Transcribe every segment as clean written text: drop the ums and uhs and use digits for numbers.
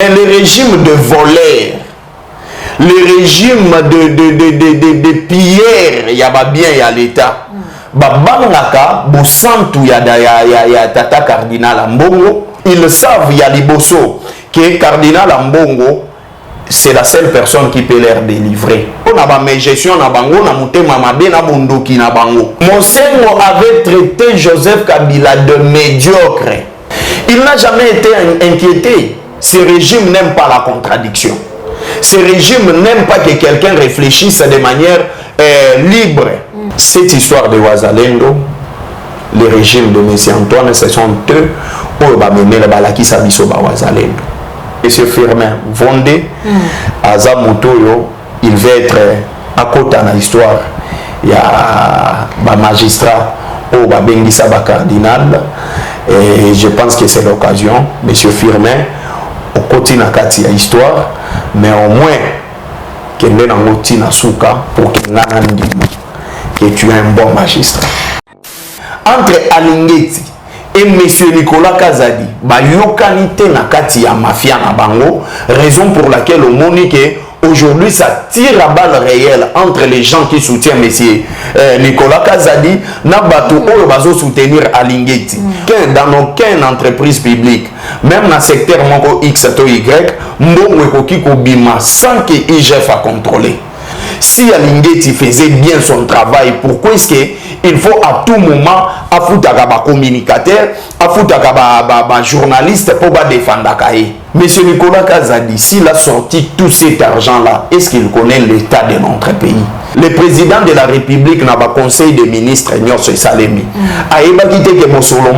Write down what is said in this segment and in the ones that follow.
Le régime de voleurs, le régime de pilleurs, il y a bien y a l'État. Babangaka, Bosantu ya tata cardinal Mbongo, ils savent y a liboso que cardinal Mbongo c'est la seule personne qui peut leur délivrer. On a ba gestion na bango na mutema mabe na bondoki na bango. Monsengo avait traité Joseph Kabila de médiocre. Il n'a jamais été inquiété. Ce régime n'aime pas la contradiction. Ce régime n'aime pas que quelqu'un réfléchisse de manière libre. Cette histoire de Wazalendo, le régime de M. Antoine, ce sont eux qui ont mené le balaki sabiso ba Wazalendo. Monsieur Firmin Vondé, Aza Motoyo, il veut être à côté dans l'histoire. Il y a un magistrat ou un bengisa cardinal. Et je pense que c'est l'occasion, Monsieur Firmin, au côté de la histoire, mais au moins qu'il est dans le souka pour qu'il ait un que tu es un bon magistrat. Entre Alingeti et M. Nicolas Kazadi, yokanite na kati ya mafia na bango, raison pour laquelle au Monique aujourd'hui ça tire à balles réelles entre les gens qui soutiennent M. Nicolas Kazadi na bato oyo bazo soutenir Alingeti. Dans aucune entreprise publique, même dans le secteur X ou Y, mbongo ekoki kobima sans que IGF a contrôlé. Si Alingeti faisait bien son travail, pourquoi est-ce qu'il faut à tout moment affouter un communicateur, affouter un journaliste pour défendre Kaye? Monsieur Nicolas Kazadi, s'il a sorti tout cet argent-là, est-ce qu'il connaît l'état de notre pays? Le président de la République n'a pas conseil des ministres, Nyorso Salemi. Il a quitté que Mosolomo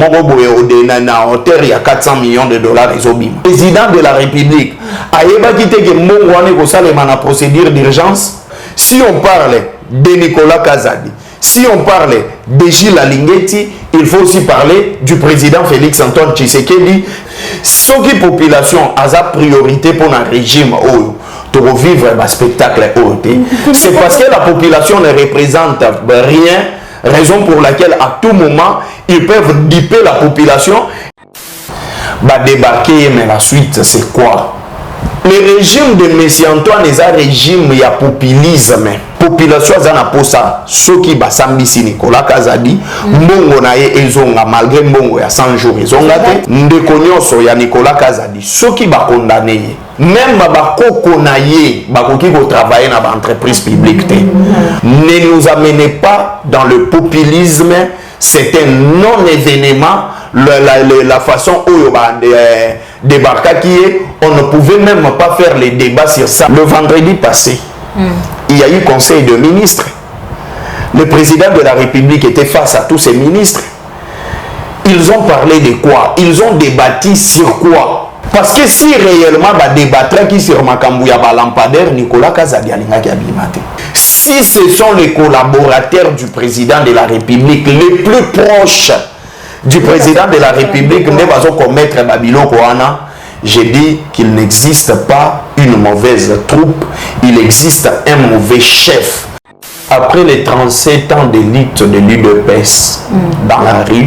na hauteur il y a 400 millions de dollars. Le président de la République a quitté que Mongwane Salema na procédure d'urgence. Si on parle de Nicolas Kazadi, si on parle de Gilles Alingeti, il faut aussi parler du président Félix Antoine Tshisekedi. Ce qui population a sa priorité pour un régime pour vivre un spectacle haut. C'est parce que la population ne représente rien, raison pour laquelle à tout moment ils peuvent diper la population. Débarquer, mais la suite c'est quoi? Le régime de M. Antoine est un régime, il y a populisme. Population zana posa, ceux qui basambisi Nicolas Kazadi, mbongo na ye ezonga malgré mbongo ya 100 jours ezonga te, ndeko nyonso ya Nicolas Kazadi, ceux qui ba condamné ye, même ba koko na ye, ba koki ko travailler na ba entreprise publique te. Ne nous amenez pas dans le populisme, c'est un non-événement. La façon où débarquer qui est, on ne pouvait même pas faire les débats sur ça. Le vendredi passé, il y a eu conseil de ministres. Le président de la République était face à tous ces ministres. Ils ont parlé de quoi? Ils ont débattu sur quoi? Parce que si réellement débattre qui sur Makambouya Balampader, Nicolas Kazadi Alinga qui abimate. Si ce sont les collaborateurs du président de la République les plus proches du président de la République, ne va pas commettre Babilo Koana, j'ai dit qu'il n'existe pas une mauvaise troupe, il existe un mauvais chef. Après les 37 ans de lutte de l'UDPS dans la rue,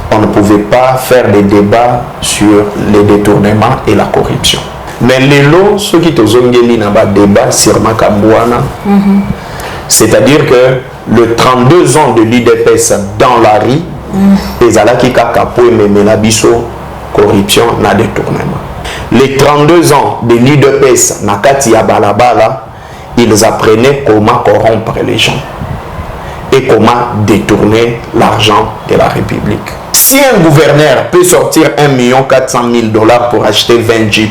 on ne pouvait pas faire des débats sur les détournements et la corruption. Mais les lots, ceux qui ont un débat sur Makambouana, c'est-à-dire que le 32 ans de l'UDPS dans la rue, les alaki kakapo et melabiso corruption na détournement. Les 32 ans de l'UDPS nakati ya balabala, ils apprenaient comment corrompre les gens et comment détourner l'argent de la République. Si un gouverneur peut sortir 1 400 000 $ pour acheter 20 jeeps,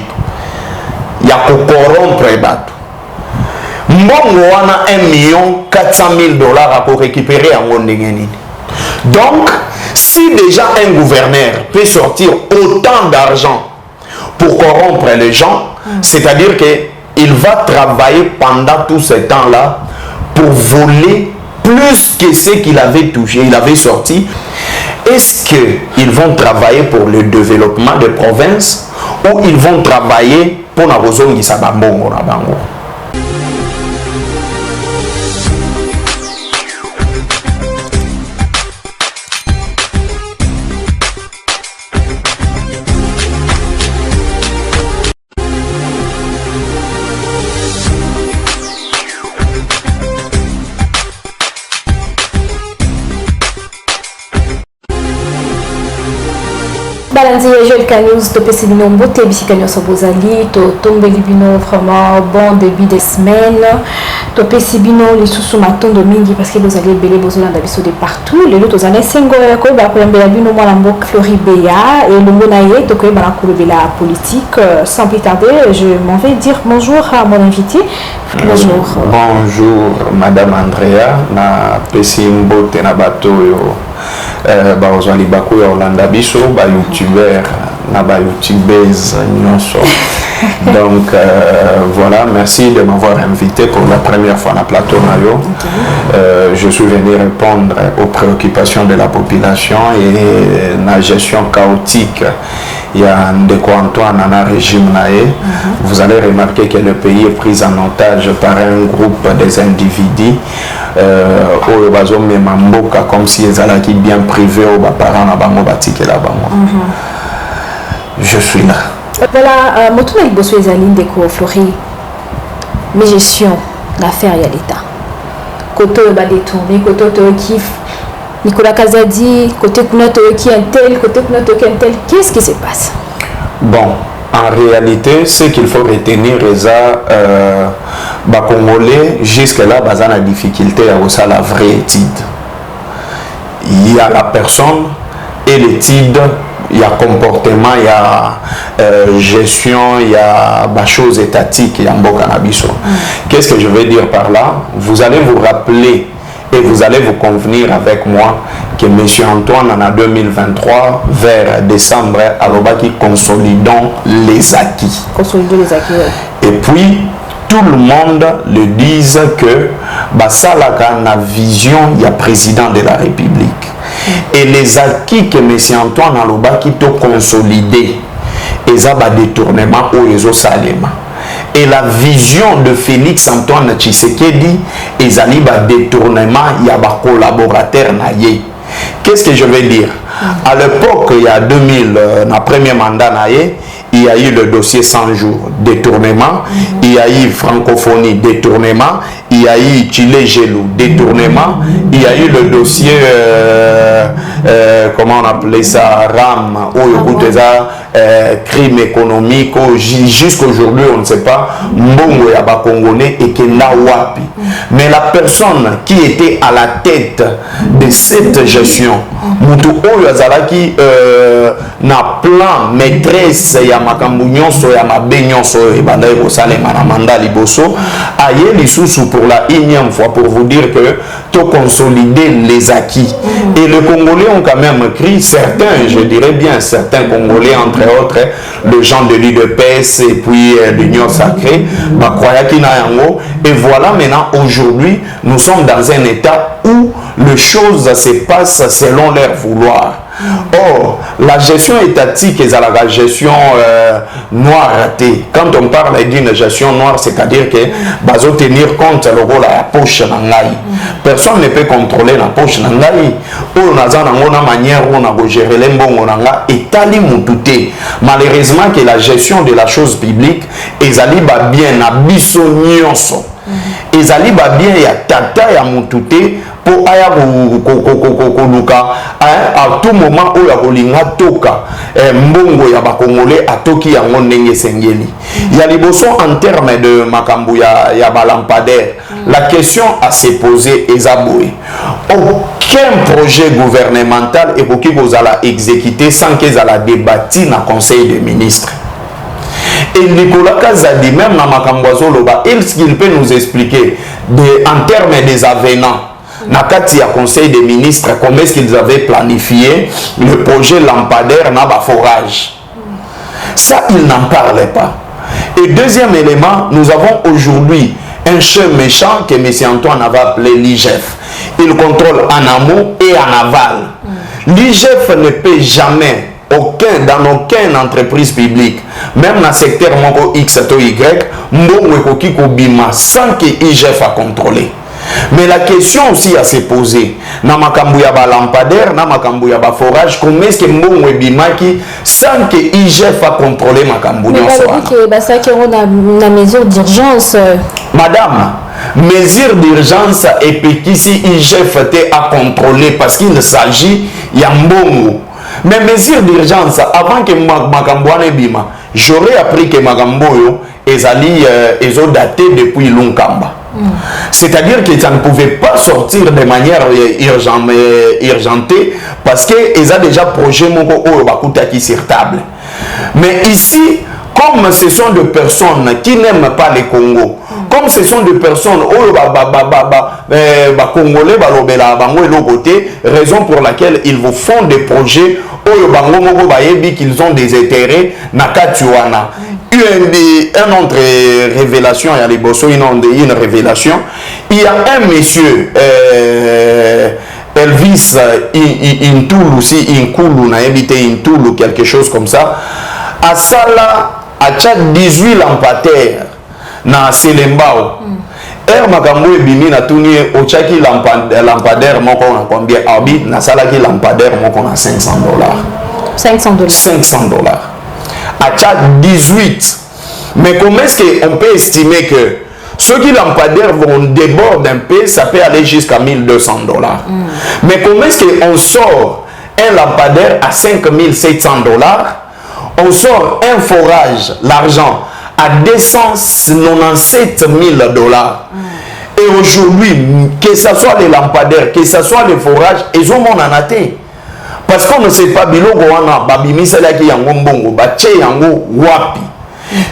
il y a pour corrompre les bateaux. Mbongo wana 1 400 000 $ pour récupérer en Gondengeni. Donc, si déjà un gouverneur peut sortir autant d'argent pour corrompre les gens, c'est-à-dire qu'il va travailler pendant tout ce temps-là pour voler plus que ce qu'il avait touché, il avait sorti. Est-ce qu'ils vont travailler pour le développement des provinces ou ils vont travailler pour la Rozongi Sabambongo Rabango? Banzi Joel Kanyos to pesi bino mbote bisika nyonso bozali to tombeli bino vraiment bon début de semaine to pesi bino lisusu matondo mingi parce que bozali ebele bozolanda biso de partout lelo tozali esengo ya koyeba kolembela bino mwana mboka Floribeya elongo na ye tokoyeba na kolobela politique. Sans plus tarder, je m'en vais dire bonjour à mon invité. Bonjour. Bonjour Madame Andrea na pesi mbote na bato yo bazali bako ya Olanda biso ba youtubeur na ba youtubeuse nyonso. Donc voilà, merci de m'avoir invité pour la première fois na plateau Mayo. Je suis venu répondre aux préoccupations de la population et la gestion chaotique. Il y a Ndeko Antoine dans un régime naé. Vous allez remarquer que le pays est pris en otage par un groupe des individus au bazo memamboka comme si ils allaient bien privés aux parents na bango batike la bango. Je suis là. Voilà, moto na liboso ezali Ndeko Flori. Mais gestion l'affaire ya l'État. Côté ba détourné, côté qui Nicolas Kazadi, côté Kunato qui un tel, côté Kunato qui un tel, qu'est-ce qui se passe? Bon, en réalité, ce qu'il faut retenir, Congolais, jusque-là, ils ont la difficulté à faire la vraie étude. Il y a la personne et l'étude, il y a comportement, il y a gestion, il y a choses étatiques, il y a Mbokanabiso. Qu'est-ce que je veux dire par là? Vous allez vous rappeler et vous allez vous convenir avec moi que M. Antoine en 2023, vers décembre, a qui consolidons les acquis. Consolider les acquis, oui. Et puis, tout le monde le dise que ça la vision, il y a président de la République. Et les acquis que M. Antoine a qui ont consolidé, ils ont un détournement au réseau Salema. Et la vision de Félix Antoine Tshisekedi, ils ont un détournement, il y a un collaborateur. Qu'est-ce que je veux dire? À l'époque, il y a 2000, dans le premier mandat, il y a eu le dossier 100 jours, détournement, il y a eu francophonie, détournement, il y a eu Chile Gelou, détournement, il y a eu le dossier, comment on appelait ça, RAM, ou crime économique, jusqu'aujourd'hui, on ne sait pas, Mbongo Yaba Congolais et Kenda Wapi. Mais la personne qui était à la tête de cette gestion, Moutou Oyazalaki, n'a plan maîtresse ya makambu nyonso ya mabe nyonso ebandai kosalema na manda liboso aye lisusu pour la énième fois pour vous dire que to consolider les acquis. Et les Congolais ont quand même écrit, certains, je dirais bien certains Congolais, entre autres le gens de l'UDPS et puis l'Union Sacrée, et voilà maintenant aujourd'hui nous sommes dans un état où les choses se passent selon leur vouloir. Or, la gestion étatique et la gestion noire ratée. Quand on parle d'une gestion noire, c'est-à-dire que bazo tenir compte le rôle à la poche nangai. Personne ne peut contrôler la poche nangai. On a une manière où on a géré l'embongo nanga et tali mutute. Malheureusement que la gestion de la chose publique est aliba bien à bisonyonso. Est aliba bien ya tata ya mutute. Pour aya koluka à tout moment où ya kolinga toka mbongo ya bakongolais atoki yango ndenge sengeli ya liboso en termes de makambu ya balampadaire. La question à se poser est abouée. Aucun projet gouvernemental est pour qu'ils allent exécuter sans qu'ils allent débattre dans le conseil des ministres. Et Nicolas Kazadi, même dans Makamboazo Loba, il peut nous expliquer en termes des avenants. Nakati ya conseil des ministres, comment est-ce qu'ils avaient planifié le projet lampadaire na ba forage. Ça, ils n'en parlaient pas. Et deuxième élément, nous avons aujourd'hui un chef méchant que M. Antoine avait appelé l'IGF. Il contrôle en amont et en aval. L'IGF ne peut jamais, dans aucune entreprise publique, même dans le secteur X ou Y, sans que l'IGF a contrôlé. Mais la question aussi à se poser, na makambu ya ba lampadaire, na makambu ya ba forage, comment est-ce que mbongo ebimaki sans que IGF a contrôlé makambu nyonso wana? Mais bah ça qui on a une mesure d'urgence. Madame, mesure d'urgence et puis qu'ici IGF a contrôlé parce qu'il s'agit ya mbongo. Mais mesure d'urgence, avant que Makambouane Bima, j'aurais appris que Makamboyo est daté depuis Lunkamba. C'est-à-dire que ça ne pouvait pas sortir de manière urgentée parce qu'ils ont déjà projet Moko Bakutaki sur table. Mais ici, comme ce sont des personnes qui n'aiment pas les Congo, comme ce sont des personnes congolais, raison pour laquelle ils vous font des projets qu'ils ont des intérêts nakatuana. Une autre révélation, il y a les bossons, une révélation. Il y a un monsieur, Elvis Intoulou, aussi Inkoulou, n'a évité Intoulou, quelque chose comme ça. À Sala, à Tchad 18 lampadaires, na Selembao. Makambo ebimi na tuni ochaki lampadaire moko na combien habit na salaki lampadaire moko na $500. $500. À Tchad 18. Mais comment est-ce qu'on peut estimer que ceux qui lampadaires vont déborder un peu, ça peut aller jusqu'à $1,200. Mais comment est-ce qu'on sort un lampadaire à $5,700? On sort un forage, l'argent, à $297 000. Et aujourd'hui, que ce soit les lampadaires, que ce soit les forages, ils ont mon anaté. Parce qu'on ne sait pas,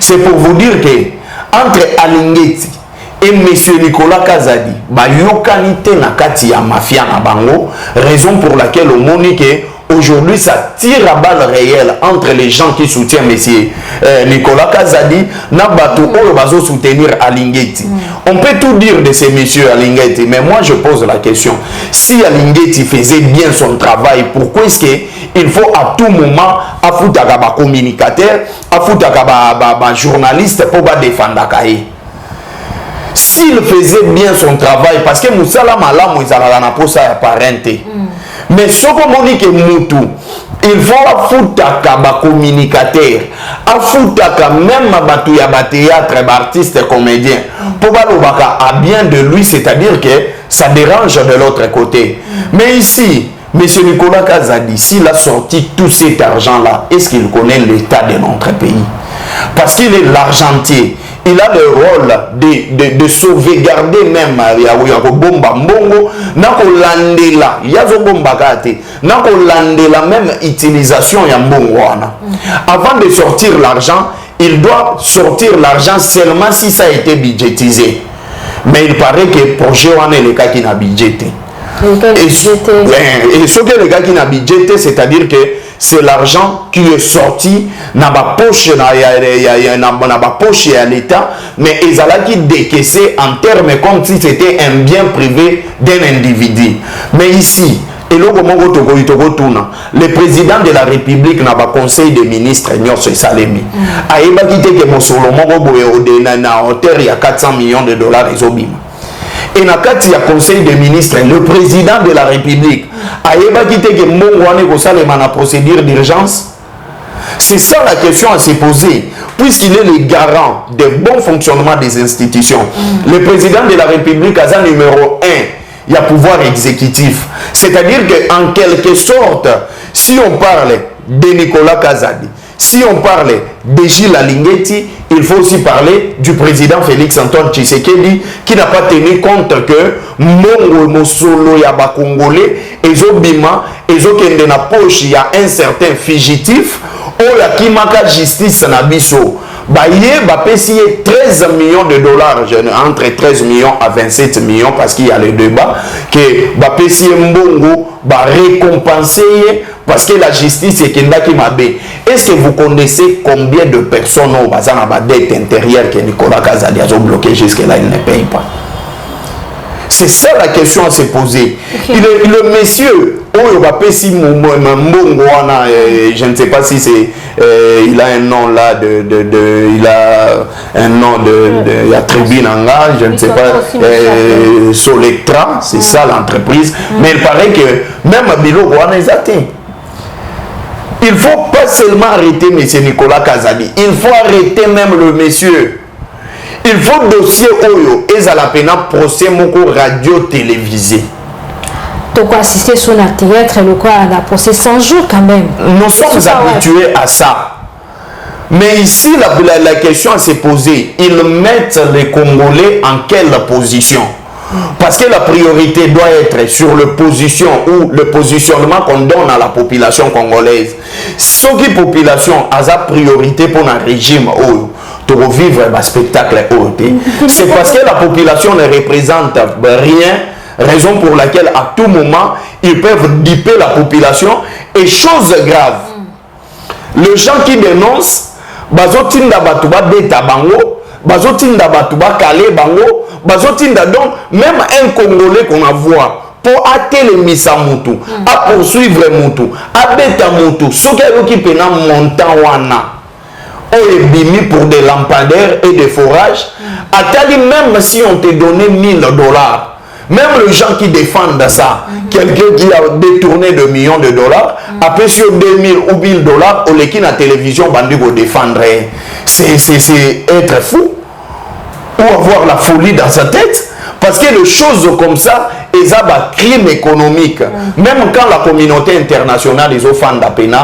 c'est pour vous dire que entre Alingeti et M. Nicolas Kazadi, yokanite na kati ya mafia na bango, raison pour laquelle on monique aujourd'hui, ça tire à balles réelles entre les gens qui soutiennent M. Nicolas Kazadi, Nabatou Bazo soutenir Alingeti. On peut tout dire de ces messieurs Alingeti, mais moi je pose la question. Si Alingeti faisait bien son travail, pourquoi est-ce qu'il faut à tout moment affouter un communicateur, affouter un journaliste pour défendre Kaye? S'il faisait bien son travail, parce que Moussala Malam, ils ont pour ça parenté. Mais ce qu'on dit que Moutou, il faut affouter un communicateur, affouter même un théâtre, un artiste, comédien, pour à bien de lui, c'est-à-dire que ça dérange de l'autre côté. Mais ici, M. Nicolas Kazadi, s'il a sorti tout cet argent-là, est-ce qu'il connaît l'état de notre pays? Parce qu'il est l'argentier. Il a le rôle de sauvegarder même la même utilisation. Avant de sortir l'argent, il doit sortir l'argent seulement si ça a été budgétisé. Mais il paraît que le projet est le cas qui n'a budgété. Et ce que les gars qui n'a budgété, c'est-à-dire que c'est l'argent qui est sorti dans ma poche à l'État, mais ils allaient qui décaisser en termes comme si c'était un bien privé d'un individu. Mais ici, le président de la République n'a pas conseil des ministres, Nyos Salemi. A quitté que mon solo na hauteur il y a $400 millions et obim. Et dans le conseil des ministres, le président de la République a quitté que mon procédure d'urgence. C'est ça la question à se poser, puisqu'il est le garant du bon fonctionnement des institutions. Le président de la République a numéro 1, il y a pouvoir exécutif. C'est-à-dire qu'en quelque sorte, si on parle de Nicolas Kazadi, si on parle de Gilles Alingeti, il faut aussi parler du président Félix Antoine Tshisekedi qui n'a pas tenu compte que Mongo Mosolo Yaba Congolais, Ezobima, Ezokende na poche, il y a un certain fugitif, Oya Kimaka justice na biso. Baye payé 13 millions de dollars, entre 13 millions à 27 millions, parce qu'il y a le débat, que Bapesi Mbongo va récompenser parce que la justice est qui m'a bé. Est-ce que vous connaissez combien de personnes ont une dette intérieure que Nicolas Kazadi a bloqué jusque-là, il ne paye pas? C'est ça la question à se poser. Okay. Le monsieur, je ne sais pas si c'est il a un nom là il a un nom de la tribune en là, je ne sais pas, Solectra, c'est ça l'entreprise. Mais il paraît que même à Bilo, on est atteint. Il ne faut pas seulement arrêter M. Nicolas Kazadi, il faut arrêter même le monsieur. Il faut dossier Oyo et à la peine procès moko radio télévisé. tu as assisté sur la théâtre, le quoi, on a passé 100 jours quand même. Nous sommes habitués à ça. Mais ici, la question à se poser, ils mettent les Congolais en quelle position? Parce que la priorité doit être sur le positionnement qu'on donne à la population congolaise. Ce qui population a sa priorité pour un régime pour vivre un spectacle c'est parce que la population ne représente rien, raison pour laquelle à tout moment ils peuvent diper la population. Et chose grave, les gens qui dénoncent bazotinda batuba beta bango, bazotinda batuba kale bango, bazotinda donc même un Congolais qu'on a voit pour atelemisa mutu, à poursuivre mutu, à beta mutu, ce qui est pena montant wana, on est bimi pour des lampadaires et des forages, atali même si on te donnait $1000, même les gens qui défendent ça, quelqu'un qui a détourné de millions de dollars, après sur 2000 ou $1000, au l'équipe à la télévision, bandi vous défendre. C'est être fou ou avoir la folie dans sa tête. Parce que les choses comme ça, ils ont un crime économique. Même quand la communauté internationale, ils ont fait la peine,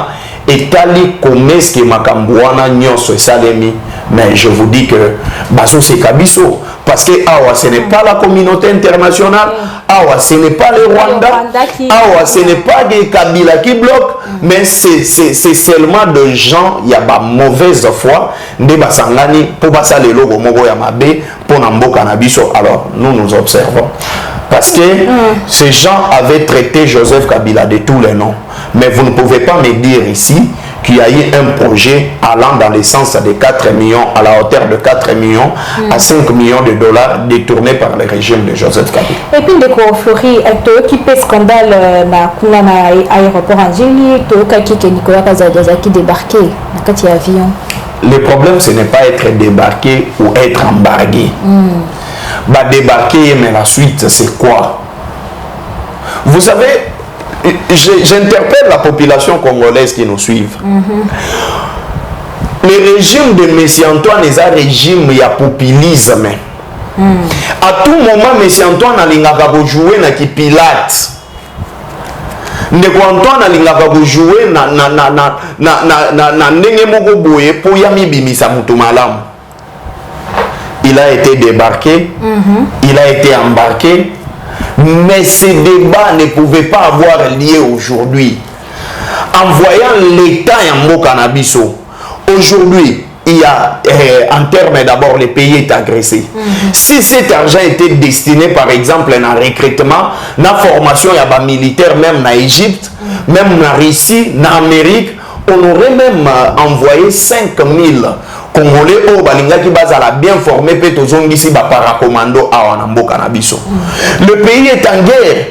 et tali commerce qui makambouana nyonso salemi, mais je vous dis que baso c'est kabiso parce que awa ce n'est pas la communauté internationale, awa ce n'est pas le Rwanda, awa ce n'est pas des Kabila qui bloquent, mais c'est seulement de gens il y a ba mauvaise foi de basangani pour basa le logo moko ya mabe pour namboka na biso. Alors nous observons parce que ces gens avaient traité Joseph Kabila de tous les noms. Mais vous ne pouvez pas me dire ici qu'il y a eu un projet allant dans le sens de 4 millions, à la hauteur de 4 millions à 5 millions de dollars détournés par le régime de Joseph Kabila. Et puis, de Flori, qui fait scandale dans l'aéroport en Gili, qui Nicolas Kazadeza qui débarqué dans le avion. Le problème, ce n'est pas être débarqué ou être embarqué. Bah, débarquer, mais la suite, c'est quoi? Vous savez, j'interpelle la population congolaise qui nous suivent. Le régime de M. Antoine est un régime il y a populisme. À tout moment, M. Antoine a joué dans qui pilate. Ndeko Antoine a joué na ndenge moko boye pour yami bimisa mutu malamu. Il a été débarqué, il a été embarqué. Mais ces débats ne pouvaient pas avoir lieu aujourd'hui. En voyant l'état en mot cannabiso, aujourd'hui, il y a, en termes d'abord, le pays est agressé. Si cet argent était destiné, par exemple, à un recrutement, à la formation, il y a des militaires, même en Égypte, même en Russie, en Amérique, on aurait même envoyé 5000 Congolais au balinga qui base à la bien formé peut ici ba paracommando à Wanamboka na biso. Le pays est en guerre.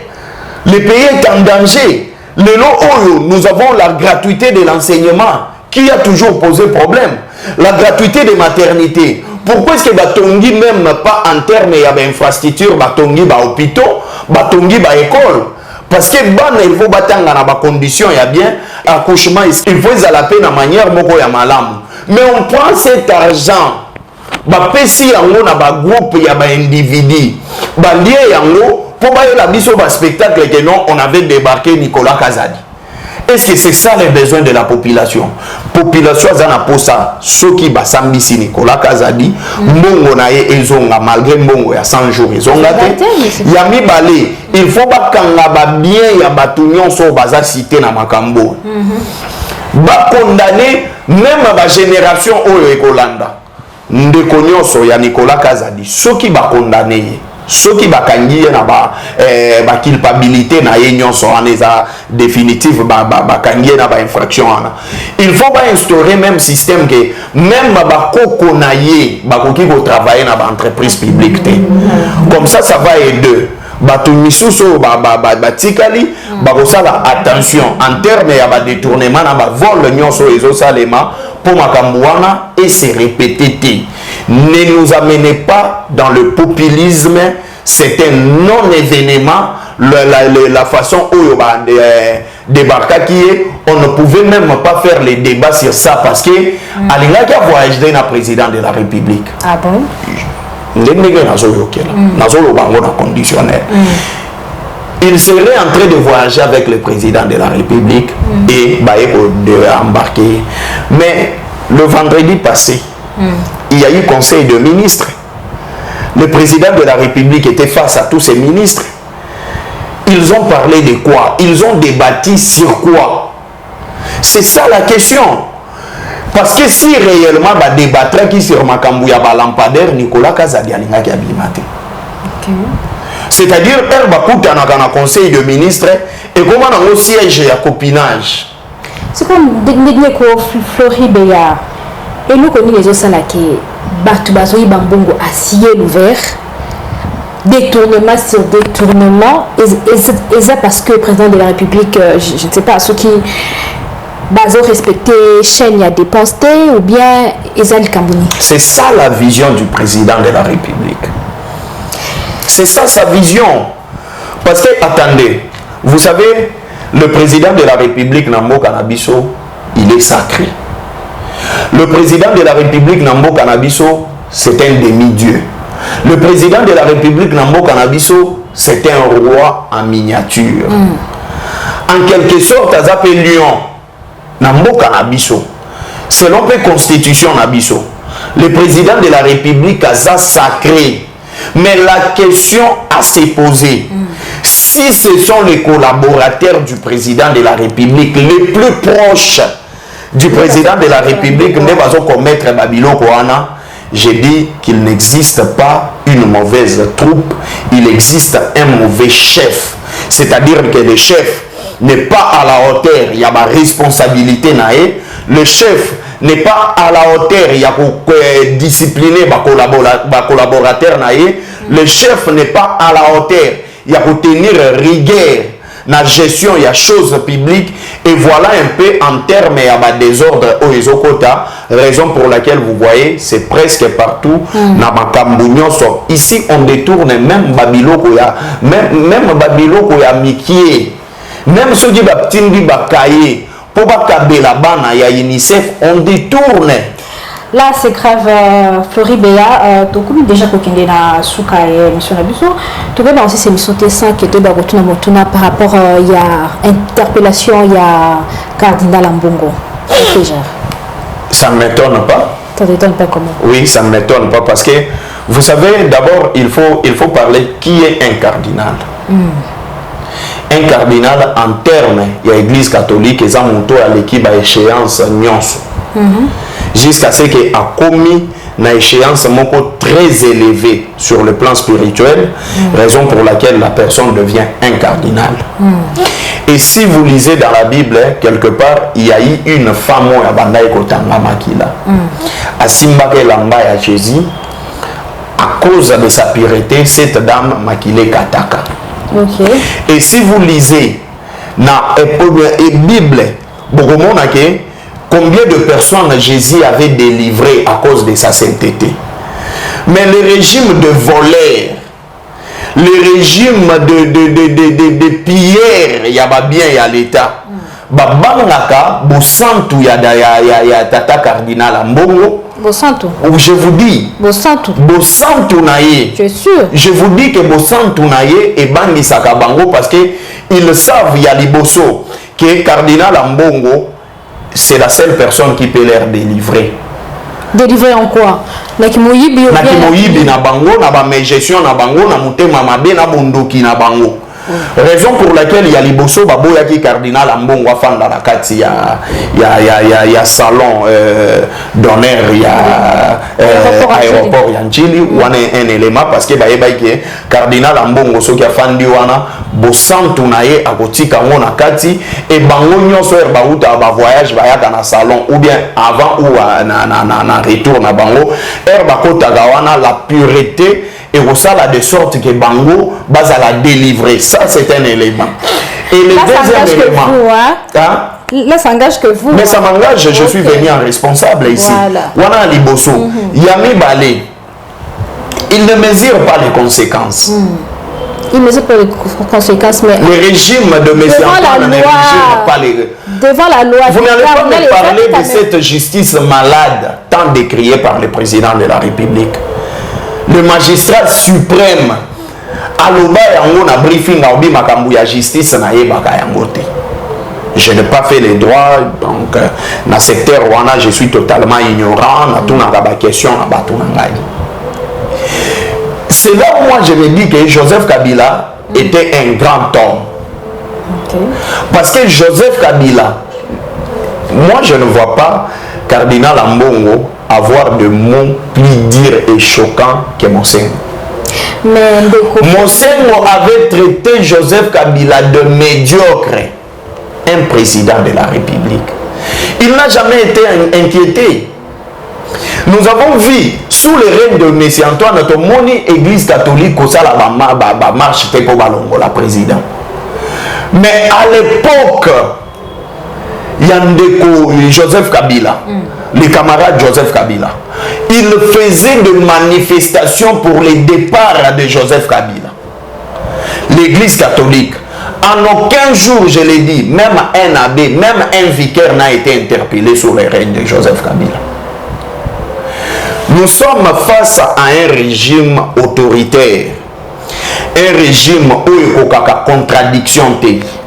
Le pays est en danger. Nous avons la gratuité de l'enseignement qui a toujours posé problème. La gratuité de maternité. Pourquoi est-ce que Batongi même pas en termes d'infrastructure, Batongi ba hôpitaux, Batongi ba école? Parce que il faut battre dans la condition, il y a bien accouchement, il faut la paix de manière moko ya malamu. Mais on prend cet argent, bapesi yango na ba groupe ya ba individu, ba lié yango pour ba la biso ba spectacle que non on avait débarqué Nicolas Kazadi. Est-ce que c'est ça les besoins de la population? Population zana posa soki ba sambisi Nicolas Kazadi, mbongo na ye ezonga malgré mbongo ya 100 jours ezonga te. Ya mibale, il faut ba kanga ba bien ya batu nyonso baza cité na makambo. Ba condamner même la génération oyo ekolanda ndeko nyonso ya Nicolas Kazadi soki ba condamner soki ba kangi na ba culpabilité na ye nyonso en eza définitive ba kangi na ba infraction ana. Il faut pas instaurer même système que même ba koko na ye ba koki ko travailler na ba entreprise publique te. Comme ça va aider bato misusu batikali bakosala attention en termes ya ba détournement na ba vol nyonso ezo salema pour makambo wana et se répéter. Ne nous amenez pas dans le populisme, c'est un non-événement. La façon où débarquer, on ne pouvait même pas faire les débats sur ça parce que Alinga qui a voyagé dans le président de la République. Ah bon? il serait en train de voyager avec le président de la République et de embarquer. Mais le vendredi passé, il y a eu conseil de ministres. Le président de la République était face à tous ses ministres. Ils ont parlé de quoi? Ils ont débattu sur quoi? C'est ça la question. Parce que si réellement il débattre qui sur Makambouya lampadaire, Nicolas Kazadi alinga ki abimate. C'est-à-dire elle va coûter un conseil de ministres et comment on a siège à copinage. C'est comme Dégneko Floribéa. Et nous connaissons les autres qui Batubazoï Bambongo à ciel ouvert. Détournement sur détournement. Et ça parce que le président de la République, je ne sais pas, ceux qui bazo respecté chaîne y a dépensé ou bien Ezal Kambouni. C'est ça la vision du président de la République. C'est ça sa vision. Parce que, attendez, vous savez, le président de la République, Nambo Kanabiso, il est sacré. Le président de la République, Nambo Kanabiso, c'est un demi-dieu. Le président de la République, Nambo Kanabiso, c'est un roi en miniature. En quelque sorte, à Zapé Lyon, Nambo Kanabiso, selon la constitution Nabiso, le président de la République a sacré. Mais la question à se poser, si ce sont les collaborateurs du président de la République, les plus proches du président de la République, ne va pas commettre Babylon Koana, je dis qu'il n'existe pas une mauvaise troupe, il existe un mauvais chef. C'est-à-dire que le chef n'est pas à la hauteur, il y a ma responsabilité naé, le chef n'est pas à la hauteur, il y a discipliner ma collaborateur naé, le chef n'est pas à la hauteur, il y a pour tenir rigueur la gestion, il y a choses publiques, et voilà un peu en termes il y a désordre au Ezokota, raison pour laquelle vous voyez c'est presque partout ici on détourne même Babylon même Babylon Mikié, même ceux qui batindi bakaye pour bakabela bana ya UNICEF on détourne. Là c'est grave Floribéa tokumi déjà kokende na suka émission na biso to ba aussi c'est émission T5 qui était ba retourna motuna par rapport il y a interpellation il y a cardinal Ambongo. Ça ne m'étonne pas. Ça ne m'étonne pas comment? Oui, ça ne m'étonne pas parce que vous savez d'abord il faut parler qui est un cardinal. Un cardinal en termes il y a l'église catholique et ça monte à l'équipe à échéance nyonso. Jusqu'à ce qu'il a commis une échéance très élevée sur le plan spirituel, raison pour laquelle la personne devient un cardinal. Et si vous lisez dans la Bible, quelque part, il y a eu une femme à Bandaï Kotanga Makila. À Simbake Lamba à Jésus, à cause de sa pureté, cette dame Makile Kataka. Et si vous lisez dans la Bible, combien de personnes Jésus avait délivré à cause de sa sainteté. Mais le régime de voleurs, le régime de pilleurs, il y a bien il y a l'État. Babangaka, Bosantu ya tata cardinal Ambongo. Bosantu. Je vous dis. Bosantu. Bosantu naye. Je suis sûr. Je vous dis que Bosantu naye et Bangi Sakabango parce que ils savent il y a liboso que cardinal Ambongo c'est la seule personne qui peut leur délivrer. Délivrer en quoi? Nakimoyibi na bango, na ba gestion na bango, na mutema mabe na bondoki na bango. Raison pour laquelle il y a liboso baboya qui cardinal Ambongo afanda la kati ya salon d'honneur il y a aéroport ya Nchili wana un élément parce que baye baike cardinal Ambongo soki afandi wana bosantu naye akotika ngo na kati et bango nyonso ba uta ba voyage bayaka na salon ou bien avant ou na retour na bango ba kota wana la pureté et ça là de sorte que bango basa la délivrer. Ça c'est un élément. Et le deuxième élément là ça engage que vous. Mais ça m'engage, je suis venu en responsable ici. Wana liboso yami balé. Il ne mesure pas les conséquences. Il ne mesure pas les conséquences, mais le régime de M. Antoine ne mesure pas les... Devant la loi, vous n'allez pas me parler de cette justice malade tant décriée par le président de la République. Le magistrat suprême aloba yango na briefing aobi makambo ya justice na yebaka yango te. Je n'ai pas fait les droits, donc dans le secteur wana je suis totalement ignorant na tout na ba question na bato na ngai. C'est là où moi je me dis que Joseph Kabila était un grand homme. Okay. Parce que Joseph Kabila, moi je ne vois pas Cardinal Ambongo avoir de mots plus durs et choquants que Monsengo. Monsengo avait traité Joseph Kabila de médiocre, un président de la République. Il n'a jamais été inquiété. Nous avons vu sous le règne de M. Antoine notre moni église catholique au ça la marche pour Balongo la président. Mais à l'époque, Yandeko Joseph Kabila, les camarades Joseph Kabila, il faisait des manifestations pour le départ de Joseph Kabila. L'église catholique, en aucun jour, je l'ai dit, même un abbé, même un vicaire n'a été interpellé sous le règne de Joseph Kabila. Nous sommes face à un régime autoritaire. Un régime où il y a contradiction.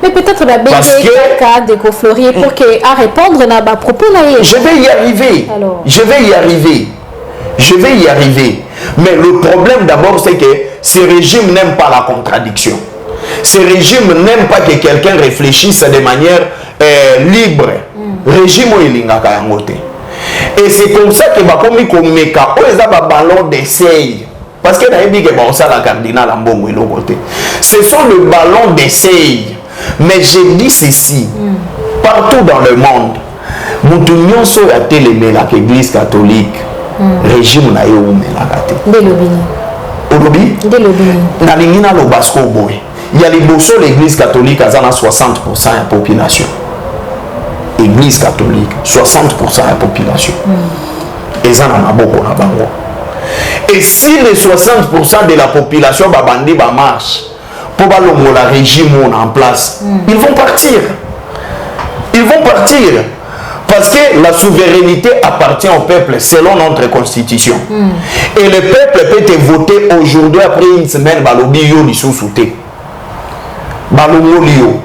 Mais peut-être la BD de Koflori pour qu'à répondre à ma propos. Je vais y arriver. Alors. Je vais y arriver. Je vais y arriver. Mais le problème d'abord, c'est que ce régime n'aime pas la contradiction. Ce régime n'aime pas que quelqu'un réfléchisse de manière libre. Régime où il y a et c'est comme ça que bakomi komeka oza ba ballon d'essai parce que na dit que bon ça la cardinal Ambongo est côté. Ce sont le ballon d'essai. Mais je dis ceci partout dans le monde mutunyo so ya télémé la église catholique régime na yo melaka te. Delobini. Olobi? Delobini. Na lingina lo basko boy. Il y a les bosso l'église catholique à 60% de la population. Église catholique, 60% de la population. Et ça n'a pas beaucoup. Et si les 60% de la population babandi ba marche pour le régime en place, ils vont partir. Ils vont partir. Parce que la souveraineté appartient au peuple selon notre constitution. Et le peuple peut te voter aujourd'hui après une semaine balobi yo lisouté. Balongo lio.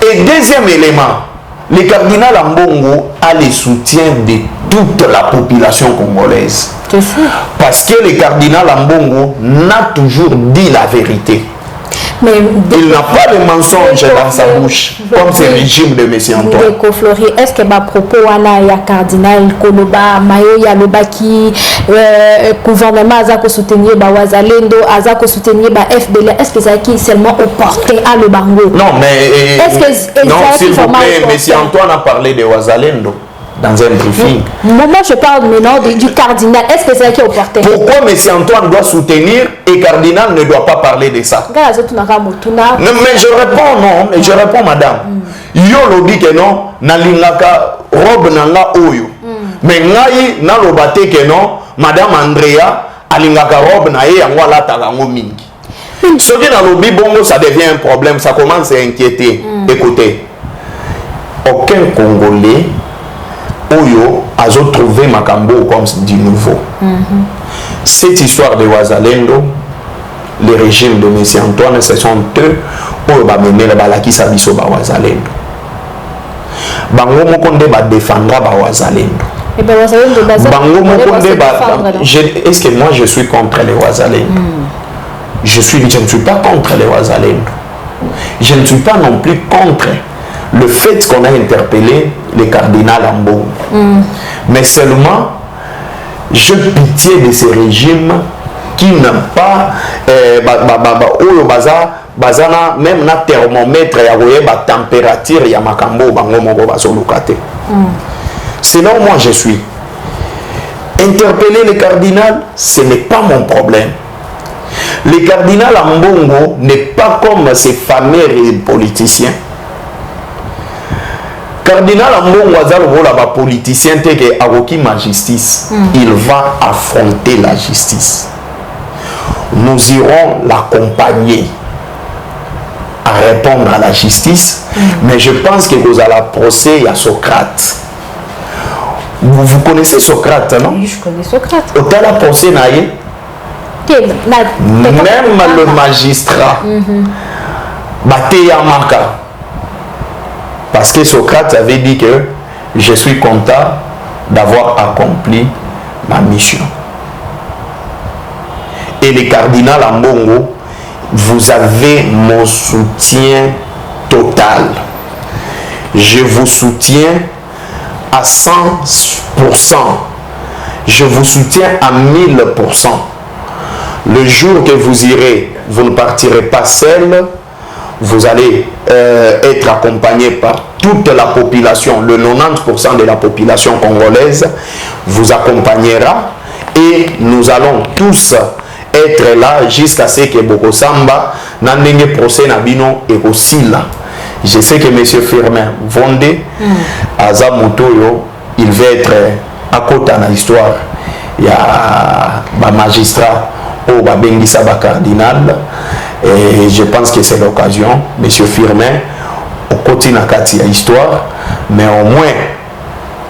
Et deuxième élément, le cardinal Ambongo a le soutien de toute la population congolaise. Parce que le cardinal Ambongo n'a toujours dit la vérité. Mais il n'a pas de mensonge dans sa bouche, comme ce régime de M. Antoine. Est-ce que ma propos il y a cardinal Koloba, Mayo Yalobaki, gouvernement Azako soutenir Wazalendo, Azako soutenir FDL, est-ce que c'est qui seulement au porté à le bango? Non, mais non, s'il vous plaît, M. Antoine a parlé de Wazalendo dans un briefing. Moi, je parle maintenant du cardinal. Est-ce que c'est qui au porté? Pourquoi M. Antoine doit soutenir et cardinal ne doit pas parler de ça? Non, mais je réponds non, mais je réponds madame. Yo lo dit que non, na lingaka robe nanga oyo. Mais ngai na lo baté que non, madame Andrea alingaka robe na ye yango la talango mingi. Ce qui dans le bongo ça devient un problème, ça commence à inquiéter. Écoutez, aucun Congolais Oyo a trouvé Makambo comme du nouveau. Cette histoire de Wazalendo, le régime de M. Antoine, ce sont eux qui ont mené le balaki sabiso ba Wazalendo. Bango mokonde ba défendra ba Wazalendo. Et ben Wazalendo Bango mokonde ba est-ce que moi je suis contre les Wazalendo? Je ne suis pas contre les Wazalendo. Je ne suis pas non plus contre le fait qu'on a interpellé le cardinal Ambongo. Mais seulement, j'ai pitié de ce régime qui n'a pas même na thermomètre ya température ya makambo bango moko bazolukate. C'est là où moi je suis. Interpeller le cardinal, ce n'est pas mon problème. Le cardinal Ambongo n'est pas comme ces fameux politiciens. Cardinal Ambongo Azal vola ba politicien te que awoki ma justice. Il va affronter la justice. Nous irons l'accompagner à répondre à la justice. Mais je pense que vous allez procès à Socrate. Vous connaissez Socrate, non? Oui, je connais Socrate. Au la procès naïe. Même le magistrat, Bateyamaka. Parce que Socrate avait dit que je suis content d'avoir accompli ma mission. Et le cardinal Ambongo, vous avez mon soutien total. Je vous soutiens à 100%. Je vous soutiens à 1000%. Le jour que vous irez, vous ne partirez pas seul. Vous allez être accompagné par toute la population. Le 90% de la population congolaise vous accompagnera. Et nous allons tous être là jusqu'à ce que Bokosamba n'andenge procès Nabino et Osila. Je sais que M. Firmin Vondé, Aza Motoyo, il veut être à côté dans l'histoire. Il y a un magistrat au Babengisa cardinal. Et je pense que c'est l'occasion, M. Firmin, au côté de la histoire, mais au moins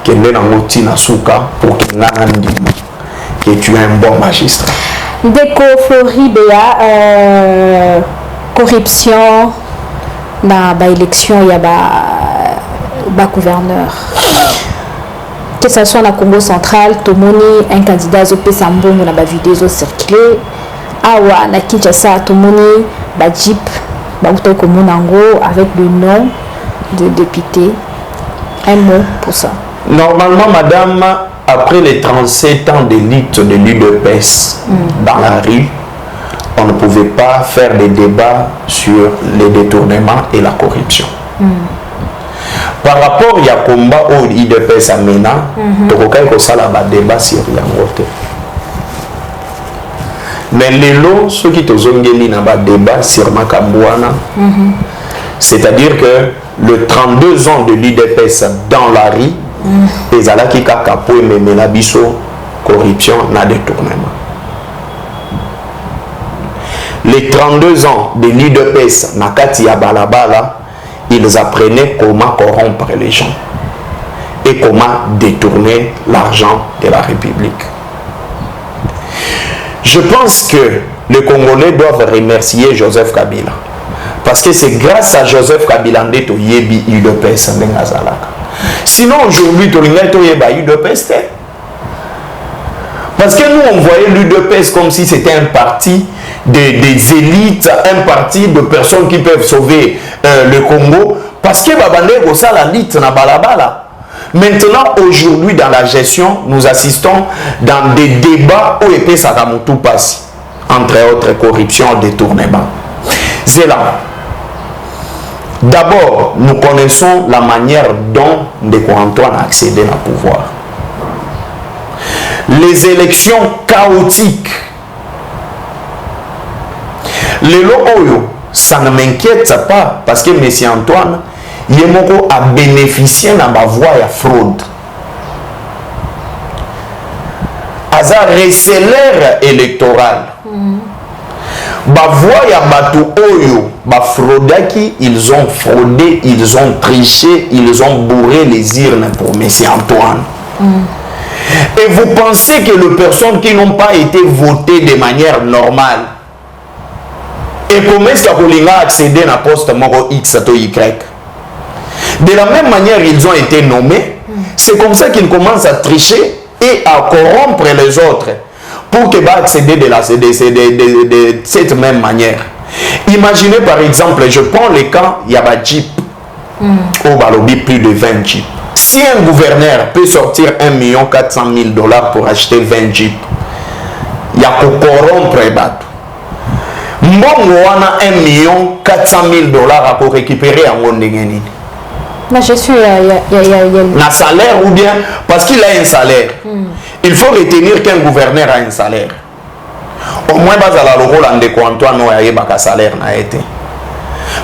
qu'il est dans le souka pour qu'il ait que tu es un bon magistrat. Déco Floribéa, corruption dans l'élection, il y a un gouverneur. Que ce soit dans le Congo central, tout le monde un candidat Zopé Sambongo dans la vidéo circulée. Awa na Kinshasa, tout le monde Jeep, avec le nom de député. Un mot pour ça. Normalement, madame, après les 37 ans de lutte de l'UDPS dans la rue, on ne pouvait pas faire des débats sur les détournements et la corruption. Par rapport à combat au UDPS à Mena, on ça là débat sur Yangote. Mais les lots, ceux qui ont un débat sur Makambouana, c'est-à-dire que le 32 ans de l'UDPS dans la rue, les alaki kakapo et melabiso corruption n'a détournement. Les 32 ans de l'UDPS nakati ya balabala, ils apprenaient comment corrompre les gens et comment détourner l'argent de la République. Je pense que les Congolais doivent remercier Joseph Kabila. Parce que c'est grâce à Joseph Kabila que Yebi UDPS. Sinon aujourd'hui, tu as UDPS. Parce que nous, on voyait l'UDPS comme si c'était un parti des élites, un parti de personnes qui peuvent sauver le Congo. Parce que Babande ça la lutte na balabala. Maintenant, aujourd'hui, dans la gestion, nous assistons dans des débats où épée Sakamotu passe, entre autres corruption, détournement. C'est là. D'abord, nous connaissons la manière dont Ndeko Antoine a accédé au pouvoir. Les élections chaotiques. Les lots, ça ne m'inquiète pas parce que M. Antoine Yemoko a bénéficié de ma voie à fraude. Azar recelaire électoral. Ma voie à Batou Oyo, ma fraudaki, ils ont fraudé, ils ont triché, ils ont bourré les urnes pour M. Antoine. Et vous pensez que les personnes qui n'ont pas été votées de manière normale, et comment est-ce qu'ils ont accédé à la poste Moro X ou Y? De la même manière, ils ont été nommés. C'est comme ça qu'ils commencent à tricher et à corrompre les autres pour qu'ils accéder de cette même manière. Imaginez par exemple, je prends le cas, il y a un Jeep, au Balobi plus de 20 Jeeps. Si un gouverneur peut sortir 1 400 000 $ pour acheter 20 Jeeps, il y a pour corrompre les bateaux. Mbongo wana 1 400 000 $ pour récupérer un monde. Je suis un salaire ou bien parce qu'il a un salaire. Il faut retenir qu'un gouverneur a un salaire. Au moins, le rôle de Antoine a un salaire.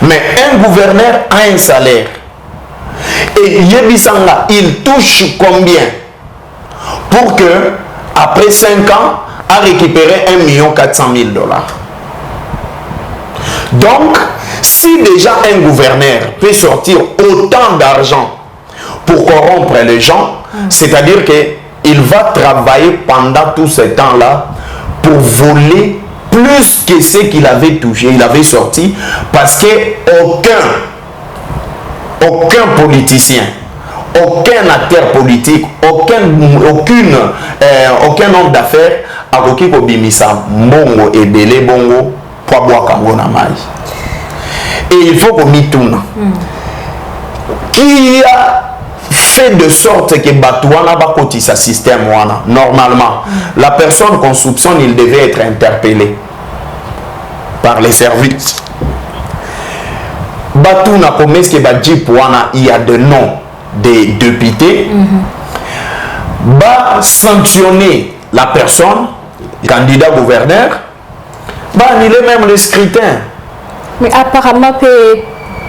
Mais un gouverneur a un salaire. Et Yebisanga, il touche combien pour que, après 5 ans, a récupéré 1 400 000 $. Donc, si déjà un gouverneur peut sortir autant d'argent pour corrompre les gens, c'est-à-dire qu'il va travailler pendant tout ce temps-là pour voler plus que ce qu'il avait touché, il avait sorti, parce que aucun politicien, aucun acteur politique, aucun homme d'affaires a voulu kobimisa mbongo et belé bongo pour boire kango na mai. Et il faut qu'on m'y tourne. Qui a fait de sorte que Batouana va cotiser ce système. Normalement, la personne qu'on soupçonne, il devait être interpellé par les services. Batouna, comme est-ce que il y a de noms des députés, va sanctionner la personne, candidat gouverneur, va annuler même le scrutin. Mais apparemment, le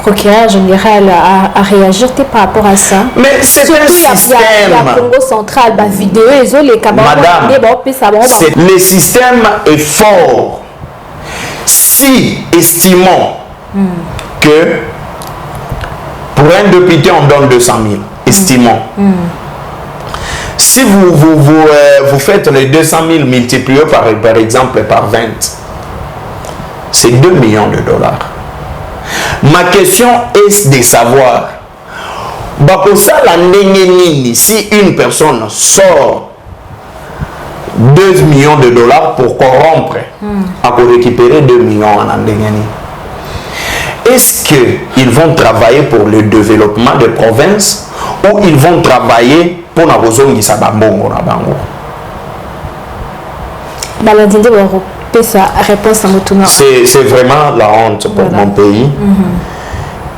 procureur général a réagi par rapport à ça. Mais c'est un système. Il y a Congo central, la vidéo, les camarades. Madame, le système est fort. Si estimons que pour un député, on donne 200 000, estimons. Si vous faites les 200 000 multipliés par exemple par 20, c'est 2 millions de dollars. Ma question est de savoir, si une personne sort 2 millions de dollars pour corrompre, pour récupérer 2 millions en Andengeni, est-ce qu'ils vont travailler pour le développement des provinces ou ils vont travailler pour la Rosongi Sabambongo na bango? C'est vraiment la honte pour mon pays.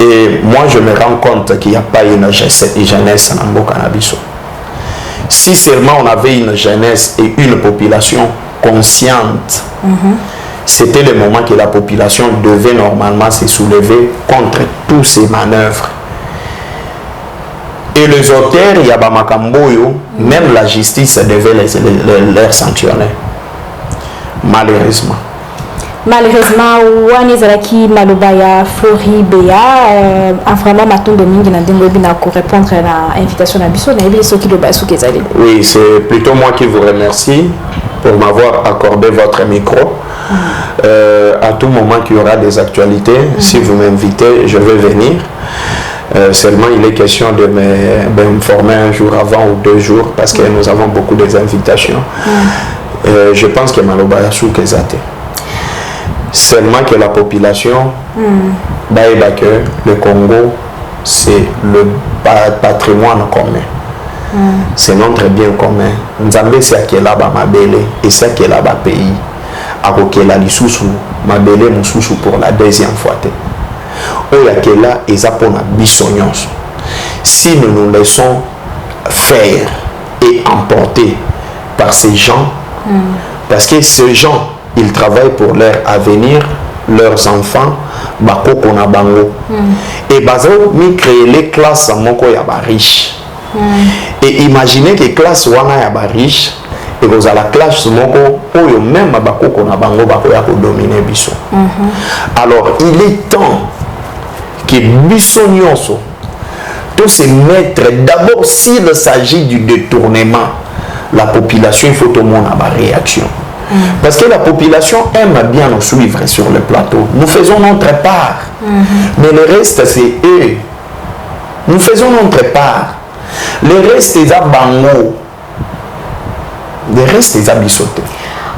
Et moi, je me rends compte qu'il n'y a pas une jeunesse en Mboka Nabiso. Si seulement on avait une jeunesse et une population consciente, c'était le moment que la population devait normalement se soulever contre tous ces manœuvres. Et les auteurs, il y a Bamakamboyo, même la justice devait les sanctionner. Malheureusement. Malheureusement, Wanezalaki Malobaya Flori Béa, vraiment Maton Domingue n'a pas répondre à l'invitation à Bissot, oui, c'est plutôt moi qui vous remercie pour m'avoir accordé votre micro. À tout moment qu'il y aura des actualités, si vous m'invitez, je vais venir. Seulement, il est question de m'informer un jour avant ou 2 jours parce que nous avons beaucoup d'invitations. Je pense que Malobaya Sou Kezate. Seulement que la population, que le Congo, c'est le patrimoine commun. C'est notre bien commun. Nzambe c'est qui est là-bas Mabele et c'est qui est là-bas pays. Akokela lisusu Mabele mususu pour la 2e fois. Oyakela ezapona bisonyos. Si nous nous laissons faire et emporter par ces gens, parce que ces gens, ils travaillent pour leur avenir, leurs enfants, bakoko na bango. Et bazo mi créer les classes moko ya ba riche. Et imaginez que classe wana ya ba riche et vous à la classe moko oyo même bakoko na bango bakoya ko dominer biso. Alors il est temps que biso nyonso tous se mettre d'abord s'il s'agit du détournement, la population il faut tout le monde avoir réaction. Parce que la population aime bien nous suivre sur le plateau. Nous faisons notre part. Mais le reste, c'est eux. Nous faisons notre part. Le reste, c'est à bango. Le reste, c'est à bissoter.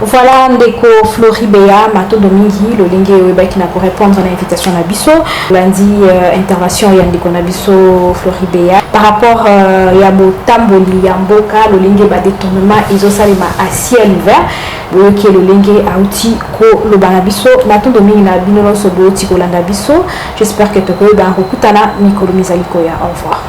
Voilà, Ndeko Flori Béa, Mato Domingi, le lingue qui n'a pas répondre à l'invitation à Bisso. Lundi, intervention Yandeko Nabisso, Flori Béa. Par rapport à Yabo Tamboli, Yamboka, le lingue bas détournement, ils ont salima à ciel ouvert. Le lingue a outil ko le banabisso. Mato Domingi na binolo sobo tiko landabisso. J'espère que tu peux ben rekutana Nicolo Misalikoya. Au revoir.